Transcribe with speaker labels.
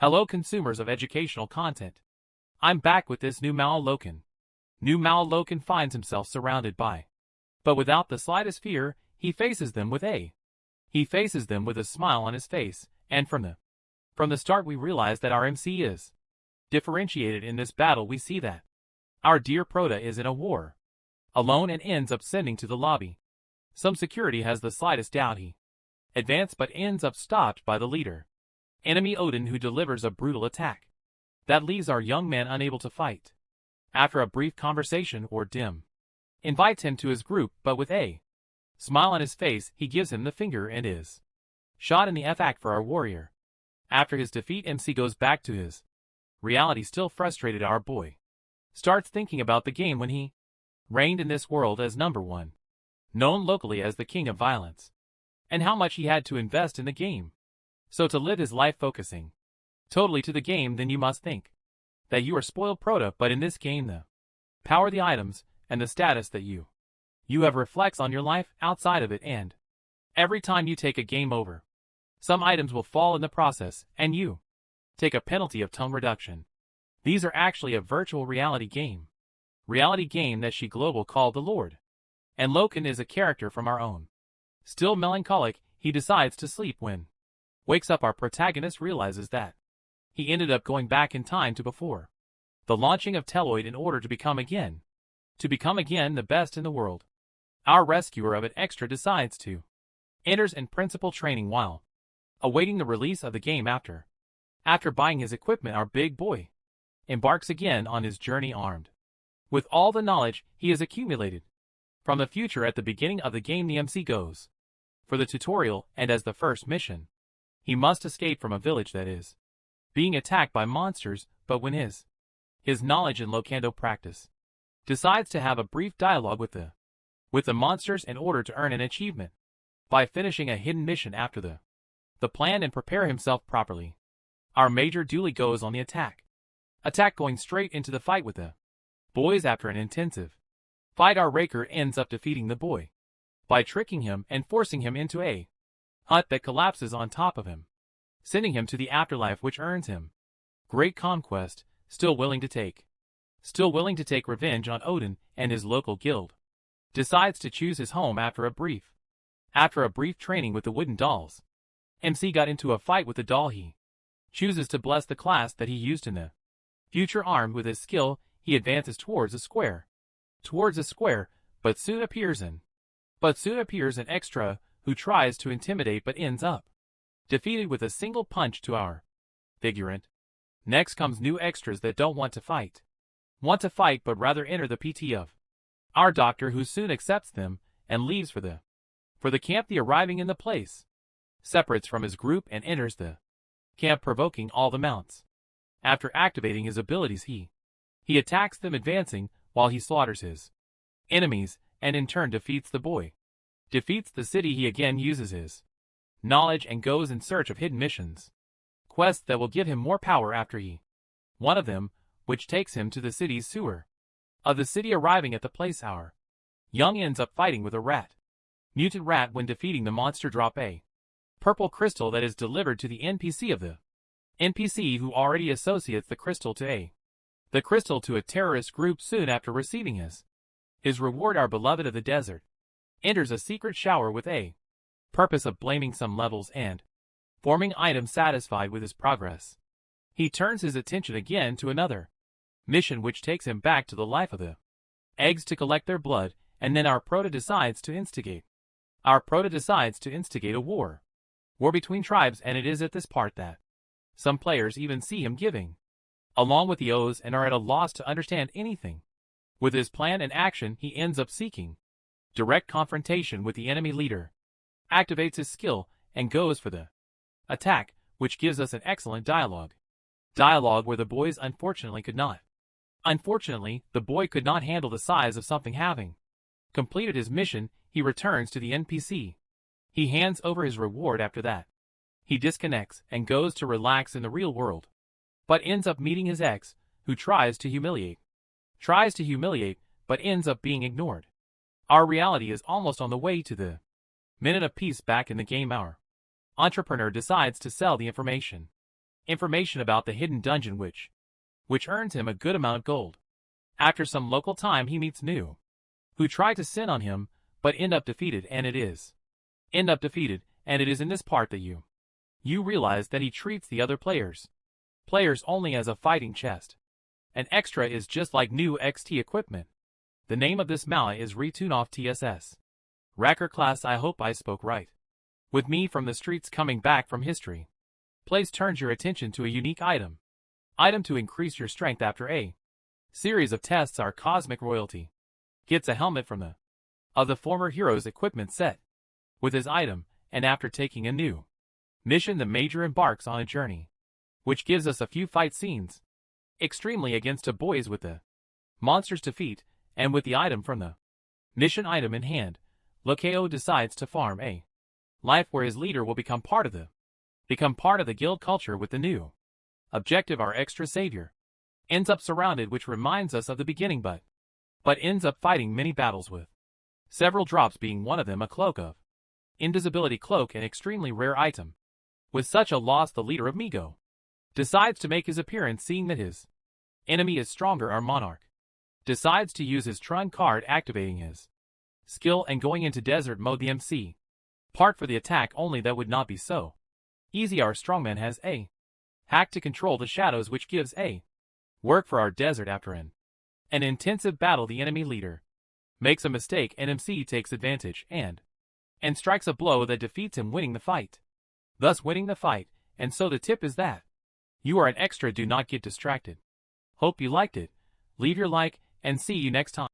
Speaker 1: Hello consumers of educational content. I'm back with this new Loken. New Loken finds himself surrounded by. But without the slightest fear, he faces them with a smile on his face, and from the start we realize that our MC is differentiated in this battle. We see that our dear Prota is in a war alone and ends up sending to the lobby. Some security has the slightest doubt he advanced but ends up stopped by the leader. Enemy Odin, who delivers a brutal attack that leaves our young man unable to fight. After a brief conversation, Dim invites him to his group, but with a smile on his face, he gives him the finger and is shot in the act for our warrior. After his defeat, MC goes back to his reality. Still frustrated, our boy starts thinking about the game when he reigned in this world as #1, known locally as the king of violence, and how much he had to invest in the game. So to live his life focusing totally to the game, then you must think that you are spoiled Prota, but in this game the power, the items, and the status that you have reflects on your life outside of it, and every time you take a game over, some items will fall in the process, and you take a penalty of tone reduction. These are actually a virtual reality game that she global called the Lord. And Loken is a character from our own. Still melancholic, he decides to sleep. When wakes up, our protagonist realizes that he ended up going back in time to before the launching of Teloid in order to become again the best in the world. Our rescuer of it extra decides to enters in principal training while awaiting the release of the game. After buying his equipment, our big boy embarks again on his journey armed with all the knowledge he has accumulated from the future. At the beginning of the game, the MC goes for the tutorial, and as the first mission, he must escape from a village that is being attacked by monsters. But when his knowledge in Lokando practice decides to have a brief dialogue with the monsters in order to earn an achievement by finishing a hidden mission after the plan and prepare himself properly, our major duly goes on the attack going straight into the fight with the boys. After an intensive fight, our Raker ends up defeating the boy by tricking him and forcing him into a hut that collapses on top of him, sending him to the afterlife, which earns him great conquest. Still willing to take revenge on Odin and his local guild, decides to choose his home after a brief training with the wooden dolls. MC got into a fight with the doll. He chooses to bless the class that he used in the future. Armed with his skill, he advances towards a square, but soon appears an extra who tries to intimidate but ends up defeated with a single punch to our figurant. Next comes new extras that don't want to fight but rather enter the PT of our doctor, who soon accepts them and leaves for the camp. The arriving in the place separates from his group and enters the camp, provoking all the mounts. After activating his abilities, he attacks them, advancing while he slaughters his enemies and in turn defeats the city. He again uses his knowledge and goes in search of hidden quests that will give him more power. After one of them, which takes him to the city's sewer of the city. Arriving at the place, our young ends up fighting with a mutant rat. When defeating the monster, drop a purple crystal that is delivered to the NPC who already associates the crystal to a terrorist group. Soon after receiving his reward, our beloved of the desert enters a secret shower with a purpose of blaming some levels and forming items. Satisfied with his progress, he turns his attention again to another mission, which takes him back to the life of the eggs to collect their blood. And then our Prota decides to instigate a war between tribes, and it is at this part that some players even see him giving along with the O's and are at a loss to understand anything. With his plan and action, he ends up seeking direct confrontation with the enemy leader, activates his skill, and goes for the attack, which gives us an excellent dialogue where the boys Unfortunately, the boy could not handle the size of something. Having completed his mission, he returns to the NPC. He hands over his reward. After that, he disconnects and goes to relax in the real world, but ends up meeting his ex, who tries to humiliate, but ends up being ignored. Our reality is almost on the way to the minute of peace. Back in the game, our entrepreneur decides to sell the information information about the hidden dungeon which earns him a good amount of gold. After some local time he meets New, who try to sin on him, but end up defeated, and it is in this part that you realize that he treats the other players only as a fighting chest. An extra is just like new XT equipment. The name of this manhwa is Webtoon off TSS. Racker class. I hope I spoke right. With me from the streets coming back from history. Plays turns your attention to a unique item to increase your strength after a series of tests. Our cosmic royalty gets a helmet from the former hero's equipment set with his item, and after taking a new mission the Major embarks on a journey, which gives us a few fight scenes, extremely against a boys with the monsters to defeat, and with the item from the mission item in hand, Lokeo decides to farm a life where his leader will become part of the guild culture with the new objective. Our extra savior ends up surrounded, which reminds us of the beginning, but ends up fighting many battles with several drops, being one of them a cloak of invisibility cloak, an extremely rare item. With such a loss, the leader of Migo decides to make his appearance, seeing that his enemy is stronger. Our monarch decides to use his Trun card, activating his skill and going into desert mode. The MC part for the attack, only that would not be so easy. Our strongman has a hack to control the shadows, which gives a work for our desert. After an intensive battle, the enemy leader makes a mistake, and MC takes advantage and strikes a blow that defeats him, winning the fight. And so the tip is that you are an extra, do not get distracted. Hope you liked it. Leave your like, and see you next time.